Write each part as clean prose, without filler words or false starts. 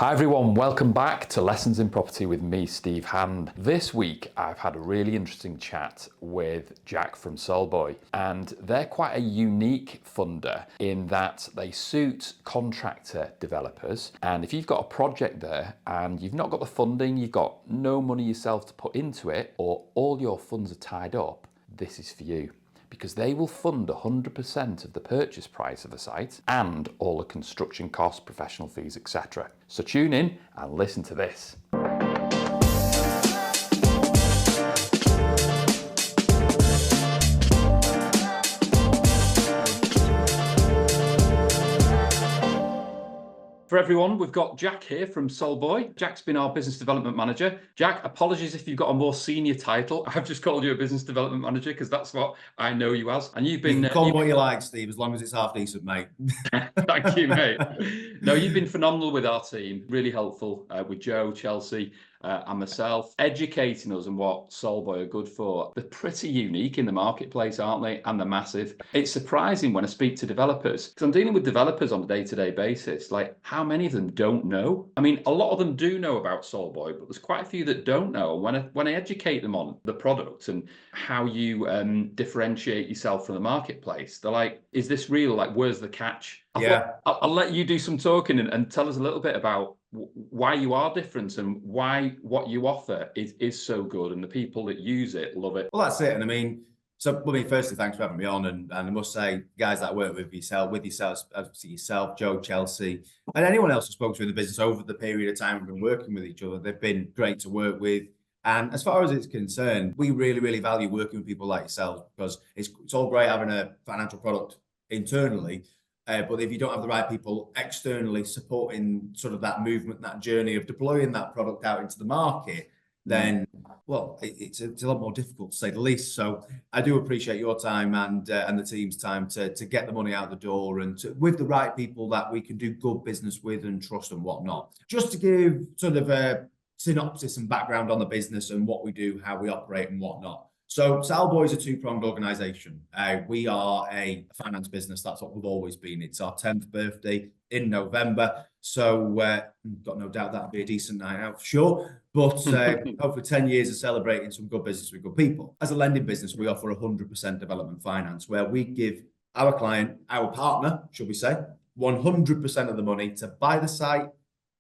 Hi everyone, welcome back to Lessons in Property with me, Steve Hand. This week I've had a really interesting chat with Jack from Salboy, and they're quite a unique funder in that they suit contractor developers. And if you've got a project there and you've not got the funding, you've got no money yourself to put into it, or all your funds are tied up, this is for you. Because they will fund 100% of the purchase price of a site and all the construction costs, professional fees, etc. So tune in and listen to this. For everyone, we've got Jack here from Salboy. Jack's been our business development manager. Jack, apologies if you've got a more senior title. I've just called you a business development manager because that's what I know you as. And you've been... You can call me what you like, Steve, as long as it's half decent, mate. Thank you, mate. No, you've been phenomenal with our team. Really helpful with Joe, Chelsea, and myself, educating us on what Salboy are good for. They're pretty unique in the marketplace, aren't they? And they're massive. It's surprising when I speak to developers, because I'm dealing with developers on a day-to-day basis, like how many of them don't know? I mean, a lot of them do know about Salboy, but there's quite a few that don't know. When I educate them on the product and how you differentiate yourself from the marketplace, they're like, is this real? Like, where's the catch? I'll let you do some talking and tell us a little bit about why you are different and why what you offer is so good and the people that use it love it. Well, that's it. And I mean, firstly, thanks for having me on. And I must say, guys that work with yourself, Joe, Chelsea, and anyone else who spoke to in the business over the period of time we've been working with each other, they've been great to work with. And as far as it's concerned, we really, really value working with people like yourselves, because it's all great having a financial product internally. But if you don't have the right people externally supporting sort of that movement, that journey of deploying that product out into the market, then, well, it's a lot more difficult, to say the least. So I do appreciate your time and the team's time to get the money out the door and with the right people that we can do good business with and trust and whatnot. Just to give sort of a synopsis and background on the business and what we do, how we operate and whatnot. So Salboy is a two-pronged organisation. We are a finance business. That's what we've always been. It's our 10th birthday in November. So got no doubt that'll be a decent night out for sure. But over 10 years of celebrating some good business with good people. As a lending business, we offer 100% development finance, where we give our client, our partner, should we say, 100% of the money to buy the site,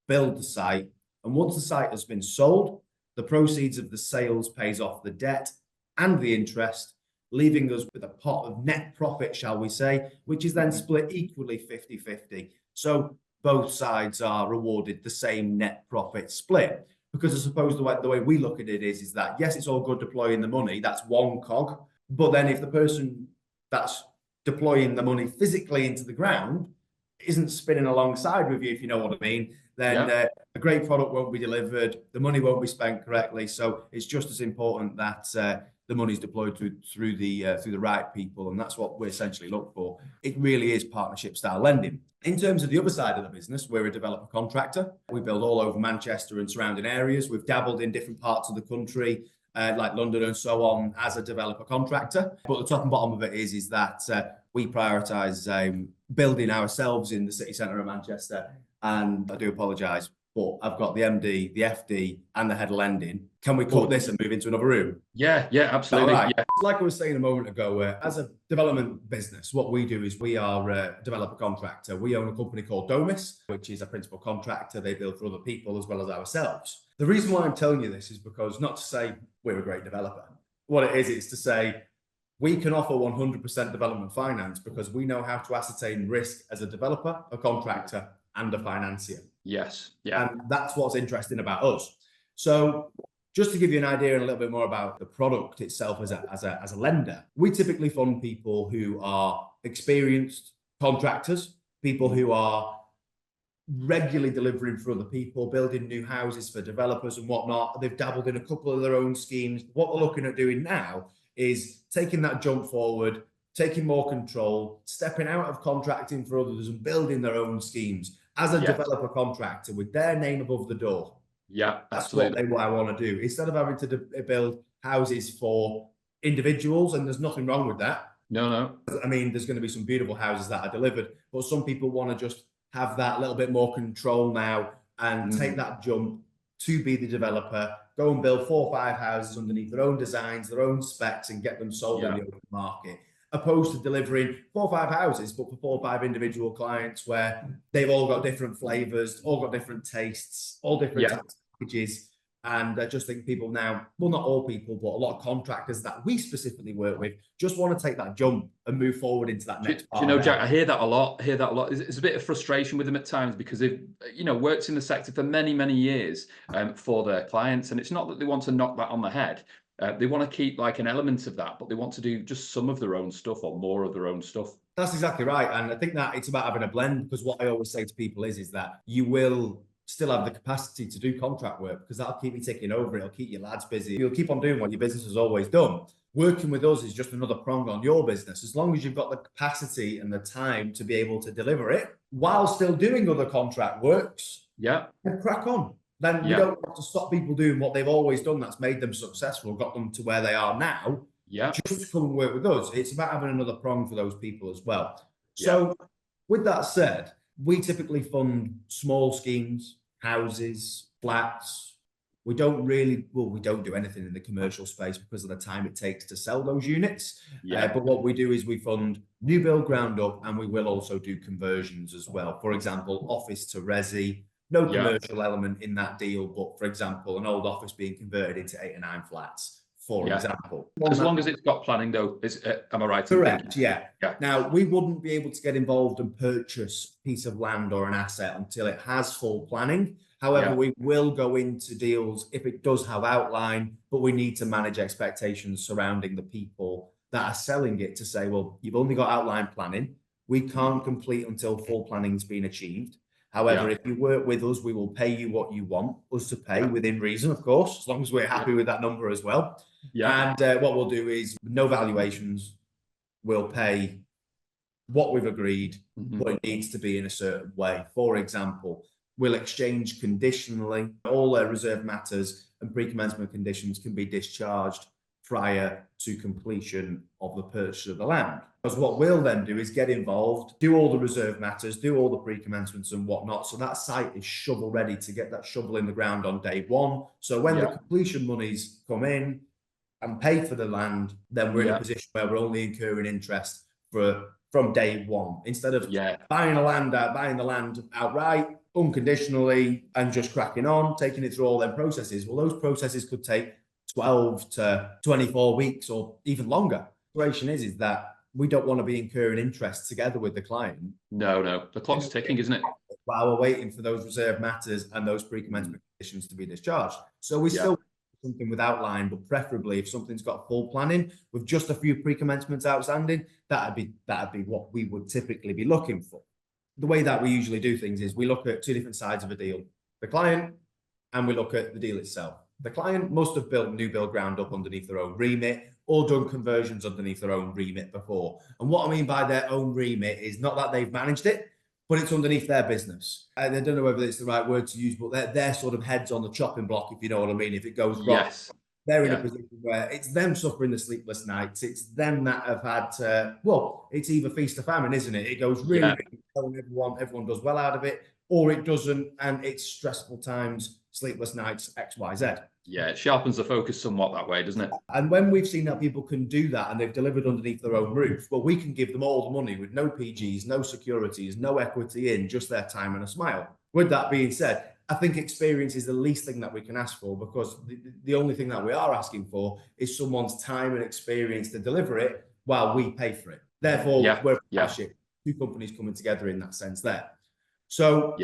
build the site. And once the site has been sold, the proceeds of the sales pays off the debt and the interest, leaving us with a pot of net profit, shall we say, which is then split equally 50-50. So both sides are rewarded the same net profit split. Because I suppose the way we look at it is that, yes, it's all good deploying the money, that's one cog. But then if the person that's deploying the money physically into the ground isn't spinning alongside with you, if you know what I mean, then a great product won't be delivered, the money won't be spent correctly. So it's just as important that the money's deployed through the right people, and that's what we essentially look for. It really is partnership style lending. In terms of the other side of the business, we're a developer contractor. We build all over Manchester and surrounding areas. We've dabbled in different parts of the country, like London and so on, as a developer contractor. But the top and bottom of it is that we prioritise building ourselves in the city centre of Manchester. And I do apologise, but I've got the MD, the FD, and the head of lending. Can we cut this and move into another room? Yeah, absolutely. Right. Yeah. Like I was saying a moment ago, as a development business, what we do is we are a developer contractor. We own a company called Domus, which is a principal contractor. They build for other people as well as ourselves. The reason why I'm telling you this is because, not to say we're a great developer. What it is to say we can offer 100% development finance because we know how to ascertain risk as a developer, a contractor, and a financier. Yes. Yeah. And that's what's interesting about us. So just to give you an idea and a little bit more about the product itself as a lender, we typically fund people who are experienced contractors, people who are regularly delivering for other people, building new houses for developers and whatnot. They've dabbled in a couple of their own schemes. What we're looking at doing now is taking that jump forward, taking more control, stepping out of contracting for others and building their own schemes as a developer contractor with their name above the door. Yeah, that's absolutely what I want to do. Instead of having to build houses for individuals, and there's nothing wrong with that. No. I mean, there's going to be some beautiful houses that are delivered, but some people want to just have that little bit more control now and take that jump to be the developer, go and build 4 or 5 houses underneath their own designs, their own specs, and get them sold in the open market, opposed to delivering 4 or 5 houses, but for 4 or 5 individual clients where they've all got different flavors, all got different tastes, all different tax packages. And I just think people now, well, not all people, but a lot of contractors that we specifically work with just want to take that jump and move forward into that next part. Do you know, Jack, I hear that a lot. It's a bit of frustration with them at times because they've, worked in the sector for many, many years for their clients. And it's not that they want to knock that on the head. They want to keep like an element of that, but they want to do just some of their own stuff or more of their own stuff. That's exactly right. And I think that it's about having a blend, because what I always say to people is that you will still have the capacity to do contract work, because that'll keep you ticking over. It'll keep your lads busy. You'll keep on doing what your business has always done. Working with us is just another prong on your business. As long as you've got the capacity and the time to be able to deliver it while still doing other contract works, then crack on. Then you don't have to stop people doing what they've always done that's made them successful, got them to where they are now. Just come and work with us. It's about having another prong for those people as well. So with that said, we typically fund small schemes, houses, flats. We don't do anything in the commercial space because of the time it takes to sell those units. But what we do is we fund new build ground up, and we will also do conversions as well. For example, office to resi, no commercial element in that deal, but for example, an old office being converted into 8 or 9 flats. For example, as long as it's got planning, though, am I right? Correct. Now, we wouldn't be able to get involved and purchase a piece of land or an asset until it has full planning. However, we will go into deals if it does have outline, but we need to manage expectations surrounding the people that are selling it to say, well, you've only got outline planning. We can't complete until full planning's been achieved. However, if you work with us, we will pay you what you want us to pay within reason, of course, as long as we're happy with that number as well. And what we'll do is no valuations. We'll pay what we've agreed, but it needs to be in a certain way. For example, we'll exchange conditionally. All their reserve matters and pre-commencement conditions can be discharged prior to completion of the purchase of the land. Because what we'll then do is get involved, do all the reserve matters, do all the pre-commencements and whatnot. So that site is shovel ready to get that shovel in the ground on day one. So when the completion monies come in and pay for the land, then we're in a position where we're only incurring interest from day one. Instead of buying the land outright, unconditionally, and just cracking on, taking it through all them processes. Well, those processes could take 12 to 24 weeks or even longer. The situation is that we don't want to be incurring interest together with the client. No, the clock's ticking, isn't it? While we're waiting for those reserve matters and those pre-commencement conditions to be discharged. So we still something with outline, but preferably if something's got full planning with just a few pre-commencements outstanding, that'd be what we would typically be looking for. The way that we usually do things is we look at 2 different sides of a deal: the client, and we look at the deal itself. The client must have built new build ground up underneath their own remit, or done conversions underneath their own remit before. And what I mean by their own remit is not that they've managed it, but it's underneath their business. And I don't know whether it's the right word to use, but they're sort of heads on the chopping block, if you know what I mean. If it goes wrong, they're in a position where it's them suffering the sleepless nights. It's them that have had to, it's either feast or famine, isn't it? It goes really well and everyone does well out of it, or it doesn't, and it's stressful times, sleepless nights, X, Y, Z. Yeah, it sharpens the focus somewhat that way, doesn't it? And when we've seen that people can do that and they've delivered underneath their own roof, well, we can give them all the money with no PGs, no securities, no equity in, just their time and a smile. With that being said, I think experience is the least thing that we can ask for, because the only thing that we are asking for is someone's time and experience to deliver it while we pay for it. Therefore, we're a partnership, 2 companies coming together in that sense there. So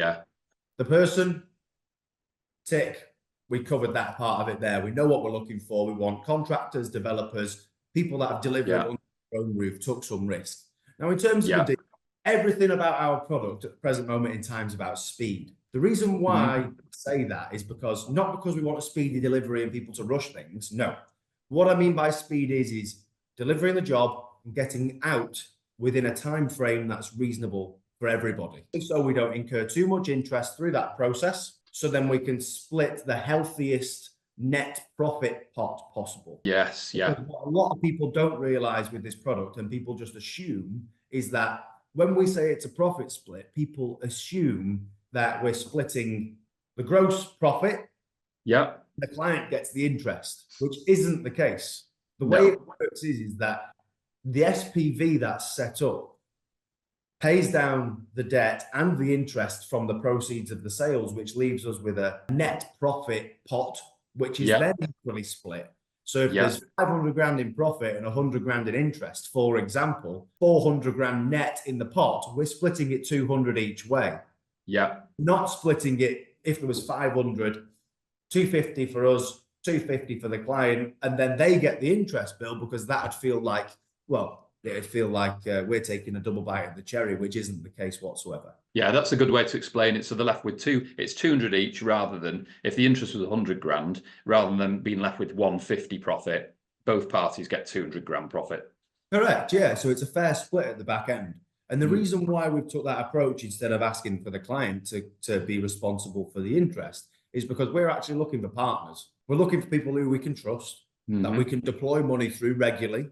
the person, tick. We covered that part of it there. We know what we're looking for. We want contractors, developers, people that have delivered on their own roof, took some risk. Now, in terms of the deal, everything about our product at the present moment in time is about speed. The reason why I say that is not because we want a speedy delivery and people to rush things. No. What I mean by speed is delivering the job and getting out within a time frame that's reasonable for everybody. So we don't incur too much interest through that process. So then we can split the healthiest net profit pot possible. Yes, Because what a lot of people don't realize with this product, and people just assume, is that when we say it's a profit split, people assume that we're splitting the gross profit, Yeah. the client gets the interest, which isn't the case. The No. way it works is that the SPV that's set up pays down the debt and the interest from the proceeds of the sales, which leaves us with a net profit pot, which is then equally split. So if there's 500 grand in profit and 100 grand in interest, for example, 400 grand net in the pot, we're splitting it 200 each way. Yeah. Not splitting it, if there was 500, 250 for us, 250 for the client, and then they get the interest bill, because that'd feel like, well, it'd feel like we're taking a double bite of the cherry, which isn't the case whatsoever. Yeah, that's a good way to explain it. So they're left with it's 200 each, rather than, if the interest was 100 grand, rather than being left with 150 profit, both parties get 200 grand profit. Correct, yeah. So it's a fair split at the back end. And the reason why we've took that approach instead of asking for the client to be responsible for the interest is because we're actually looking for partners. We're looking for people who we can trust, that we can deploy money through regularly.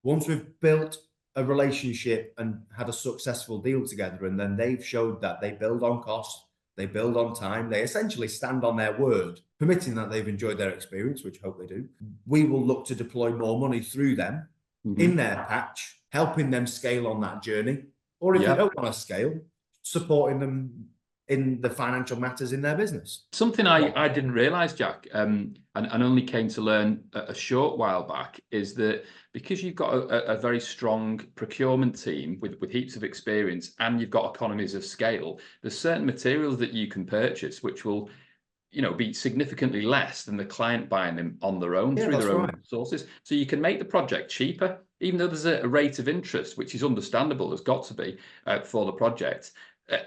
Once we've built a relationship and had a successful deal together, and then they've showed that they build on cost, they build on time, they essentially stand on their word, permitting that they've enjoyed their experience, which I hope they do, we will look to deploy more money through them in their patch, helping them scale on that journey. Or if they don't want to scale, supporting them in the financial matters in their business. Something I didn't realize, Jack, and only came to learn a short while back, is that because you've got a very strong procurement team with heaps of experience, and you've got economies of scale, there's certain materials that you can purchase which will, be significantly less than the client buying them on their own through their own sources. So you can make the project cheaper, even though there's a rate of interest, which is understandable, there's got to be for the project.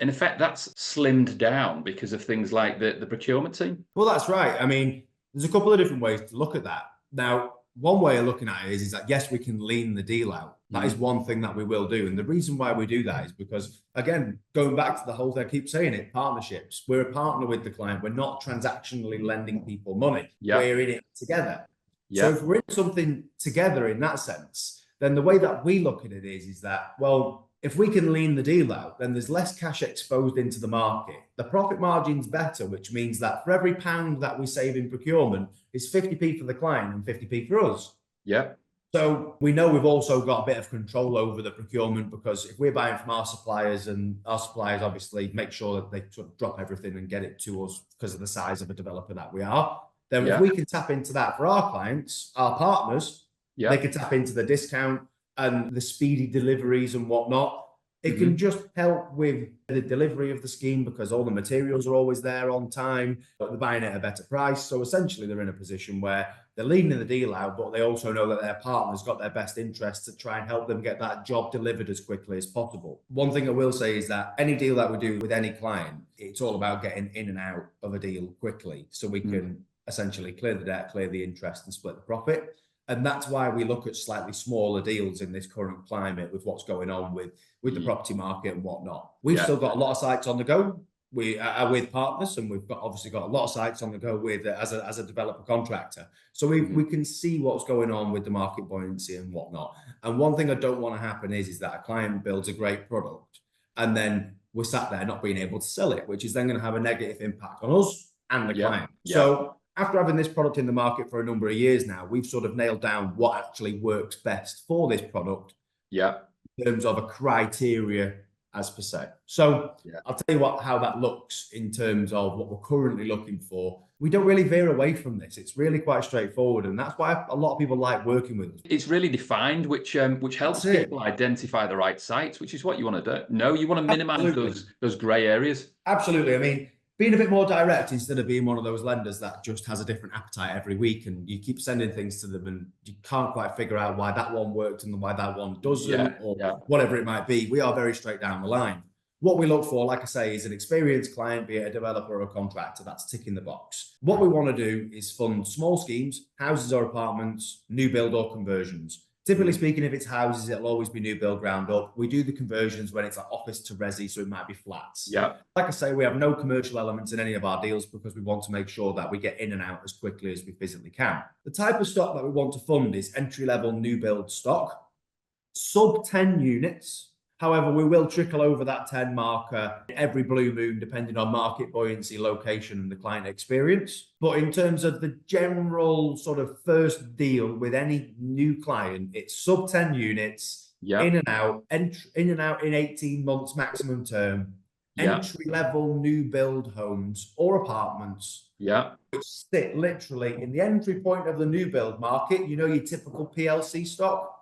In effect, that's slimmed down because of things like the procurement team. Well, that's right. I mean, there's a couple of different ways to look at that. Now, one way of looking at it is that, yes, we can lean the deal out. That is one thing that we will do. And the reason why we do that is because, again, going back to the whole thing, I keep saying it, partnerships. We're a partner with the client. We're not transactionally lending people money. We're in it together. So if we're in something together in that sense, then the way that we look at it is that, well, if we can lean the deal out, then there's less cash exposed into the market. The profit margin's better, which means that for every pound that we save in procurement, it's 50p for the client and 50p for us. Yeah. So we know we've also got a bit of control over the procurement, because if we're buying from our suppliers, and our suppliers obviously make sure that they sort of drop everything and get it to us because of the size of a developer that we are, then if we can tap into that for our clients, our partners, they can tap into the discount and the speedy deliveries and whatnot. It can just help with the delivery of the scheme, because all the materials are always there on time, but they're buying at a better price. So essentially they're in a position where they're leaning the deal out, but they also know that their partner's got their best interests to try and help them get that job delivered as quickly as possible. One thing I will say is that any deal that we do with any client, it's all about getting in and out of a deal quickly, so we can essentially clear the debt, clear the interest, and split the profit. And that's why we look at slightly smaller deals in this current climate with what's going on with the property market and whatnot. We've still got a lot of sites on the go. We are with partners, and we've obviously got a lot of sites on the go with as a developer contractor. So we can see what's going on with the market buoyancy and whatnot. And one thing I don't want to happen is that a client builds a great product and then we're sat there not being able to sell it, which is then going to have a negative impact on us and the client. So after having this product in the market for a number of years now, we've sort of nailed down what actually works best for this product in terms of a criteria as per se. So I'll tell you how that looks in terms of what we're currently looking for. We don't really veer away from this. It's really quite straightforward, and that's why a lot of people like working with us. It's really defined, which helps people identify the right sites, which is what you want to do. No, you want to minimize those grey areas. Absolutely. I mean, being a bit more direct instead of being one of those lenders that just has a different appetite every week, and you keep sending things to them and you can't quite figure out why that one worked and why that one doesn't, or whatever it might be. We are very straight down the line. What we look for, like I say, is an experienced client, be it a developer or a contractor, that's ticking the box. What we want to do is fund small schemes, houses or apartments, new build or conversions. Typically speaking, if it's houses, it'll always be new build ground up. We do the conversions when it's like office to resi, so it might be flats. Like I say, we have no commercial elements in any of our deals because we want to make sure that we get in and out as quickly as we physically can. The type of stock that we want to fund is entry-level new build stock, sub 10 units, However, we will trickle over that 10 marker every blue moon, depending on market buoyancy, location, and the client experience. But in terms of the general sort of first deal with any new client, it's sub 10 units, in and out, in and out in 18 months maximum term, entry level new build homes or apartments. Which sit literally in the entry point of the new build market, you know, your typical PLC stock.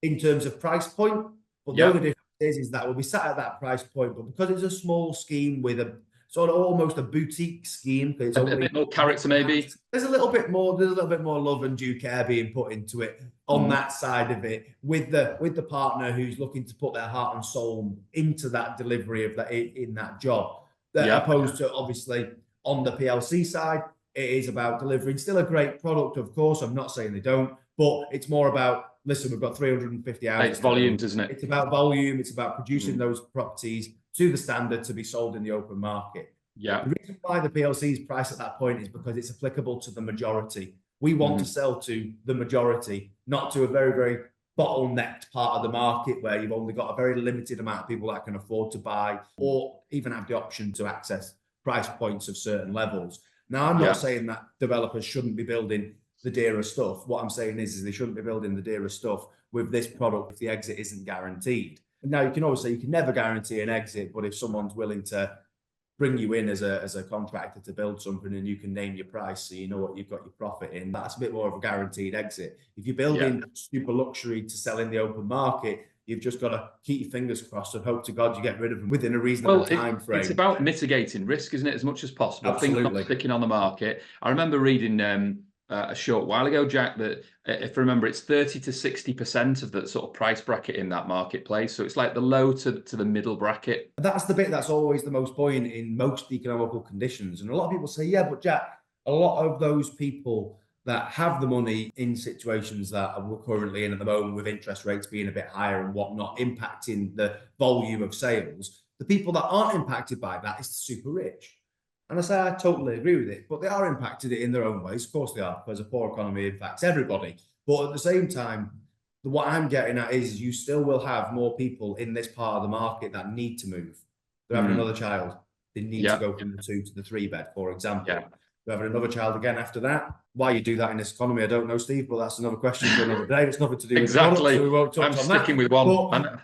In terms of price point. But the only difference is that we'll be sat at that price point, but because it's a small scheme with a sort of almost a boutique scheme, because it's only a bit more character, maybe. There's a little bit more love and due care being put into it on that side of it, with the partner who's looking to put their heart and soul into that delivery of that in that job. Opposed to obviously on the PLC side, it is about delivering still a great product, of course. I'm not saying they don't, but it's more about, listen, we've got 350 houses. It's volumes, isn't it? It's about volume. It's about producing those properties to the standard to be sold in the open market. The reason why the PLC is priced at that point is because it's applicable to the majority. We want to sell to the majority, not to a very, very bottlenecked part of the market where you've only got a very limited amount of people that can afford to buy or even have the option to access price points of certain levels. Now, I'm not saying that developers shouldn't be building the dearer stuff. What I'm saying is they shouldn't be building the dearer stuff with this product if the exit isn't guaranteed. Now, you can always say you can never guarantee an exit, but if someone's willing to bring you in as a contractor to build something and you can name your price so you know what you've got your profit in, that's a bit more of a guaranteed exit. If you're building super luxury to sell in the open market, you've just got to keep your fingers crossed and hope to God you get rid of them within a reasonable time frame. It's about mitigating risk, isn't it, as much as possible? Absolutely. Things not sticking on the market. I remember reading a short while ago, Jack, that if I remember, it's 30 to 60% of the sort of price bracket in that marketplace. So it's like the low to the middle bracket. That's the bit that's always the most buoyant in most economical conditions. And a lot of people say, yeah, but Jack, a lot of those people that have the money in situations that we're currently in at the moment, with interest rates being a bit higher and whatnot, impacting the volume of sales, the people that aren't impacted by that is the super rich. And I say I totally agree with it, but they are impacted in their own ways. Of course they are, because a poor economy impacts everybody. But at the same time, what I'm getting at is you still will have more people in this part of the market that need to move. They're having another child. They need to go from the 2 to the 3 bed, for example. They're having another child again after that. Why you do that in this economy, I don't know, Steve, but that's another question for another day. It's nothing to do with the product, so we won't touch I'm on sticking that. with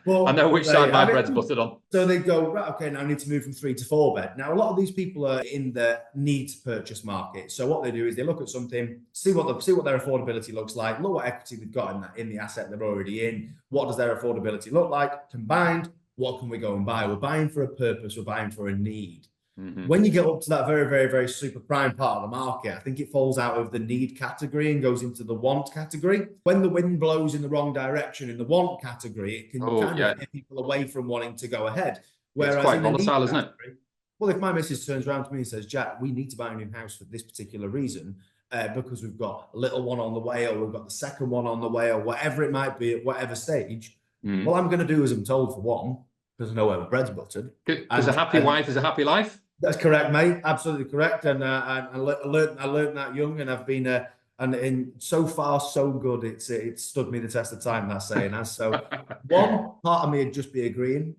one. I know which side my bread's buttered on. So they go, right, okay, now I need to move from 3 to 4 bed. Now, a lot of these people are in the need to purchase market. So what they do is they look at something, see what their affordability looks like, look what equity they've got in the asset they're already in. What does their affordability look like? Combined, what can we go and buy? We're buying for a purpose. We're buying for a need. When you get up to that very, very, very super prime part of the market, I think it falls out of the need category and goes into the want category. When the wind blows in the wrong direction in the want category, it can kind of get people away from wanting to go ahead. Whereas it's quite volatile, isn't it? Well, if my missus turns around to me and says, Jack, we need to buy a new house for this particular reason, because we've got a little one on the way, or we've got the second one on the way, or whatever it might be at whatever stage, what I'm going to do as I'm told, for one, because I know where my bread's buttered. Because a happy wife is a happy life. That's correct, mate. Absolutely correct. And I learned that young, and I've been and in so far so good. It's stood me the test of time, that saying has. So one part of me would just be agreeing.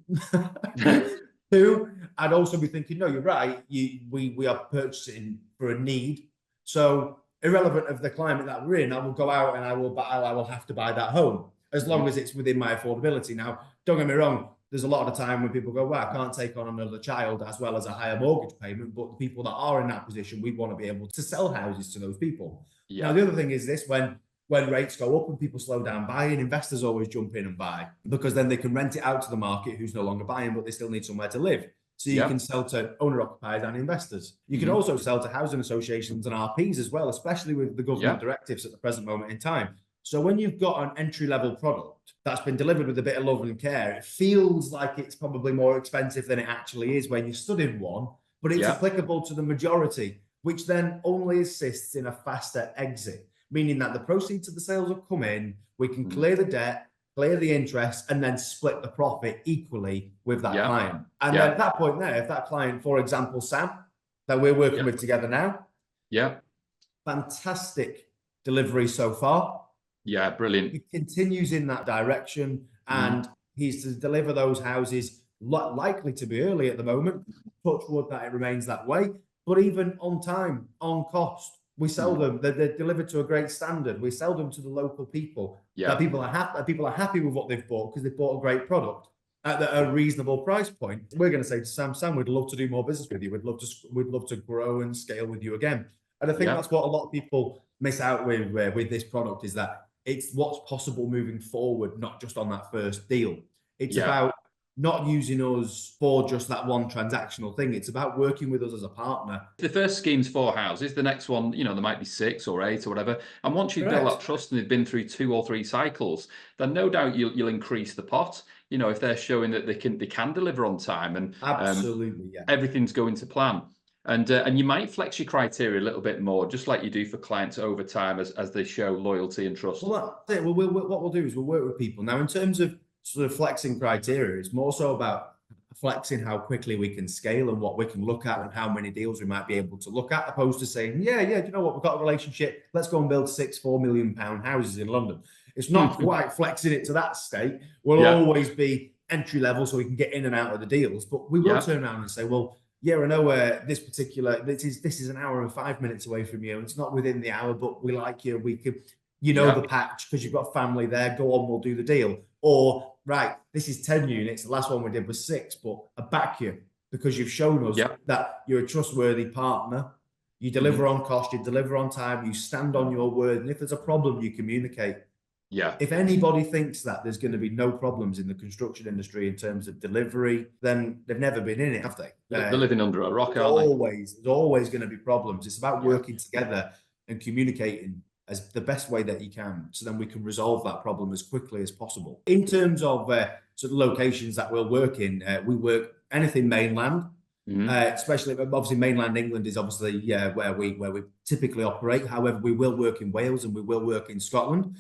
2, I'd also be thinking, no, you're right. We are purchasing for a need. So irrelevant of the climate that we're in, I will go out and I will have to buy that home as long as it's within my affordability. Now, don't get me wrong. There's a lot of the time when people go, well, I can't take on another child as well as a higher mortgage payment. But the people that are in that position, we want to be able to sell houses to those people. Now, the other thing is this, when rates go up and people slow down buying, investors always jump in and buy, because then they can rent it out to the market who's no longer buying, but they still need somewhere to live. So you can sell to owner-occupiers and investors. You can also sell to housing associations and RPs as well, especially with the government directives at the present moment in time. So when you've got an entry-level product that's been delivered with a bit of love and care, it feels like it's probably more expensive than it actually is when you stood in one, but it's applicable to the majority, which then only assists in a faster exit, meaning that the proceeds of the sales will come in, we can clear the debt, clear the interest, and then split the profit equally with that client. And then at that point there, if that client, for example, Sam, that we're working with together now, fantastic delivery so far. Yeah, brilliant. It continues in that direction, and He's to deliver those houses likely to be early at the moment. Touch wood that it remains that way, but even on time, on cost. We sell them. They're delivered to a great standard. We sell them to the local people. Yeah. That people are happy with what they've bought because they've bought a great product at a reasonable price point. We're going to say to Sam, we'd love to do more business with you. We'd love to grow and scale with you again. And I think that's what a lot of people miss out with this product, is that it's what's possible moving forward, not just on that first deal. It's about not using us for just that one transactional thing. It's about working with us as a partner. The first scheme's 4 houses. The next one, there might be 6 or 8 or whatever. And once you've built that trust and they've been through 2 or 3 cycles, then no doubt you'll increase the pot. If they're showing that they can deliver on time and absolutely, everything's going to plan. And you might flex your criteria a little bit more, just like you do for clients over time as they show loyalty and trust. Well, that's it. Well, what we'll do is we'll work with people. Now, in terms of sort of flexing criteria, it's more so about flexing how quickly we can scale and what we can look at and how many deals we might be able to look at, opposed to saying, do you know what, we've got a relationship, let's go and build 6 £4 million houses in London. It's not quite flexing it to that state. We'll always be entry level so we can get in and out of the deals, but we will turn around and say, well, I know this is an hour and 5 minutes away from you. It's not within the hour, but we like you. We could, the patch because you've got family there. Go on, we'll do the deal. Or right, this is 10 units. The last one we did was 6, but I back you because you've shown us that you're a trustworthy partner. You deliver on cost, you deliver on time, you stand on your word, and if there's a problem, you communicate. Yeah. If anybody thinks that there's going to be no problems in the construction industry in terms of delivery, then they've never been in it, have they? They're living under a rock, aren't they? There's always going to be problems. It's about working together and communicating as the best way that you can, so then we can resolve that problem as quickly as possible. In terms of sort of locations that we'll work in, we work anything mainland. Especially, obviously, mainland England is obviously where we typically operate. However, we will work in Wales and we will work in Scotland.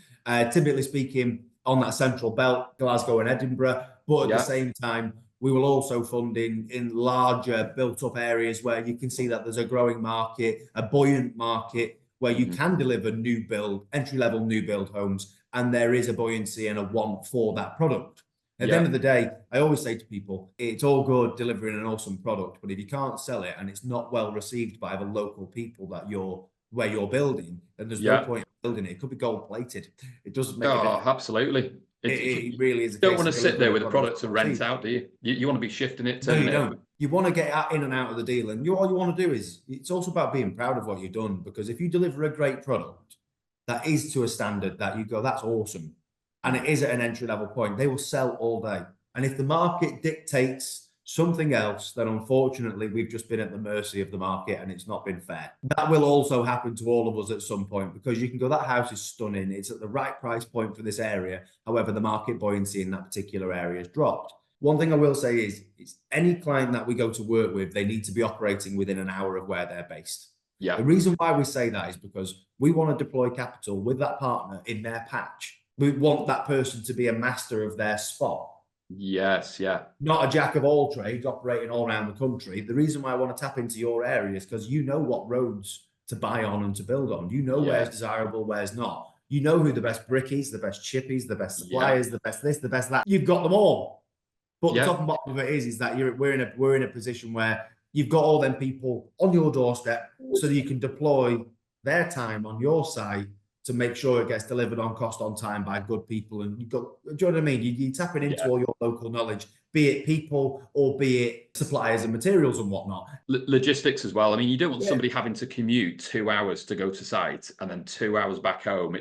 Typically speaking, on that central belt, Glasgow and Edinburgh. But at the same time, we will also fund in larger built-up areas where you can see that there's a growing market, a buoyant market, where you can deliver entry-level new build homes, and there is a buoyancy and a want for that product. At the end of the day, I always say to people, it's all good delivering an awesome product, but if you can't sell it and it's not well received by the local people where you're building, then there's no point in building it. It could be gold plated. It doesn't make a difference. Absolutely. It really is. You don't want to sit there with a product to rent out, do you? You want to be shifting it. No, you don't. You want to get in and out of the deal, and all you want to do is, it's also about being proud of what you've done, because if you deliver a great product that is to a standard that you go, that's awesome, and it is at an entry level point, they will sell all day. And if the market dictates something else, then unfortunately we've just been at the mercy of the market and it's not been fair. That will also happen to all of us at some point, because you can go, that house is stunning, it's at the right price point for this area, however the market buoyancy in that particular area has dropped. One thing I will say is any client that we go to work with, they need to be operating within an hour of where they're based. Yeah. The reason why we say that is because we want to deploy capital with that partner in their patch. We want that person to be a master of their spot. Yes, yeah. Not a jack of all trades operating all around the country. The reason why I want to tap into your area is because you know what roads to buy on and to build on. You know where's desirable, where's not. You know who the best brickies, the best chippies, the best suppliers, the best this, the best that. You've got them all. But the top and bottom of it is that we're in a position where you've got all them people on your doorstep, so that you can deploy their time on your site to make sure it gets delivered on cost, on time by good people. And do you know what I mean? You're tapping into all your local knowledge, be it people or be it suppliers and materials and whatnot. Logistics as well. I mean, you don't want somebody having to commute 2 hours to go to site and then 2 hours back home.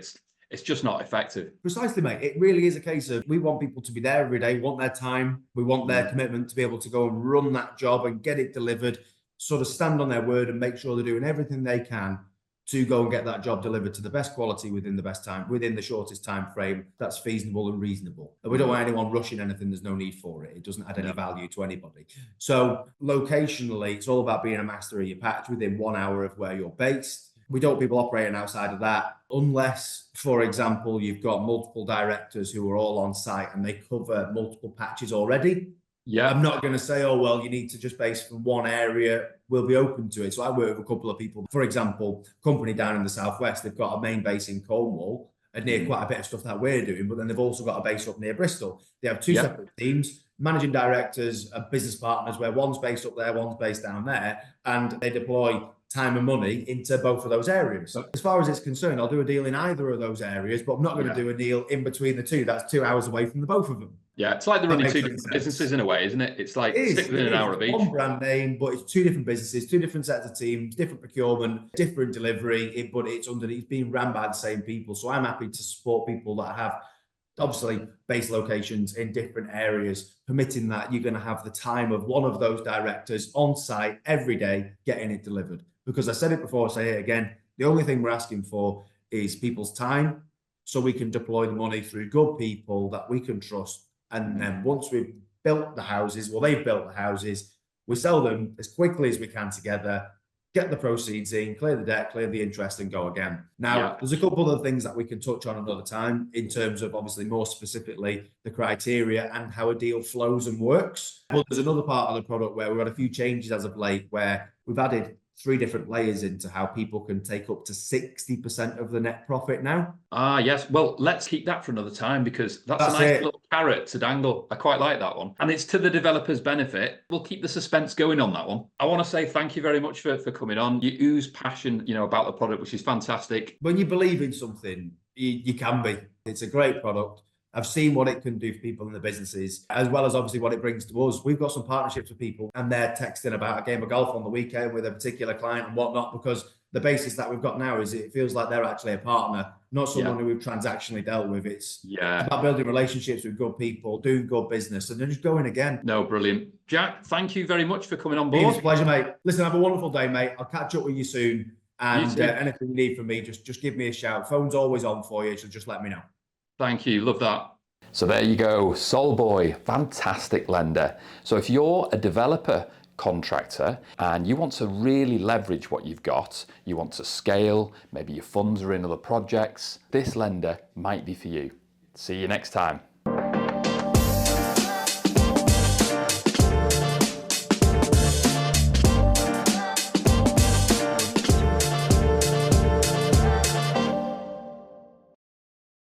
It's just not effective. Precisely, mate. It really is a case of, we want people to be there every day, want their time, we want their commitment to be able to go and run that job and get it delivered, sort of stand on their word and make sure they're doing everything they can to go and get that job delivered to the best quality within the best time, within the shortest time frame that's feasible and reasonable. And we don't want anyone rushing anything. There's no need for it. It doesn't add any value to anybody. So locationally, it's all about being a master of your patch within 1 hour of where you're based. We don't want people operating outside of that, unless, for example, you've got multiple directors who are all on site and they cover multiple patches already. Yeah, I'm not going to say, oh, well, you need to just base from one area. We'll be open to it. So I work with a couple of people. For example, company down in the southwest, they've got a main base in Cornwall, near quite a bit of stuff that we're doing, but then they've also got a base up near Bristol. They have two Yeah. separate teams, managing directors and business partners, where one's based up there, one's based down there, and they deploy time and money into both of those areas. As far as it's concerned, I'll do a deal in either of those areas, but I'm not going to do a deal in between the two. That's 2 hours away from the both of them. Yeah, it's like they're running That two makes different sense. businesses in a way, isn't it? It's like It is, stick within it an hour is. of each. One brand name, but it's two different businesses, two different sets of teams, different procurement, different delivery, but it's being run by the same people. So I'm happy to support people that have obviously base locations in different areas, permitting that you're going to have the time of one of those directors on site every day getting it delivered. Because I said it before, I say it again, the only thing we're asking for is people's time, so we can deploy the money through good people that we can trust. And then once we've built the houses, well, they've built the houses, we sell them as quickly as we can together, get the proceeds in, clear the debt, clear the interest, and go again. Now, there's a couple of things that we can touch on another time in terms of obviously more specifically the criteria and how a deal flows and works. But there's another part of the product where we've had a few changes as of late, where we've added 3 different layers into how people can take up to 60% of the net profit now. Ah, yes. Well, let's keep that for another time, because that's a nice little carrot to dangle. I quite like that one. And it's to the developer's benefit. We'll keep the suspense going on that one. I want to say thank you very much for coming on. You ooze passion, about the product, which is fantastic. When you believe in something, you can be. It's a great product. I've seen what it can do for people in the businesses, as well as obviously what it brings to us. We've got some partnerships with people, and they're texting about a game of golf on the weekend with a particular client and whatnot, because the basis that we've got now is it feels like they're actually a partner, not someone who we've transactionally dealt with. It's about building relationships with good people, doing good business, and then just going again. No, brilliant. Jack, thank you very much for coming on board. It's a pleasure, mate. Listen, have a wonderful day, mate. I'll catch up with you soon. And anything you need from me, just give me a shout. Phone's always on for you, so just let me know. Thank you. Love that. So there you go. Salboy, fantastic lender. So if you're a developer, contractor, and you want to really leverage what you've got, you want to scale, maybe your funds are in other projects, this lender might be for you. See you next time.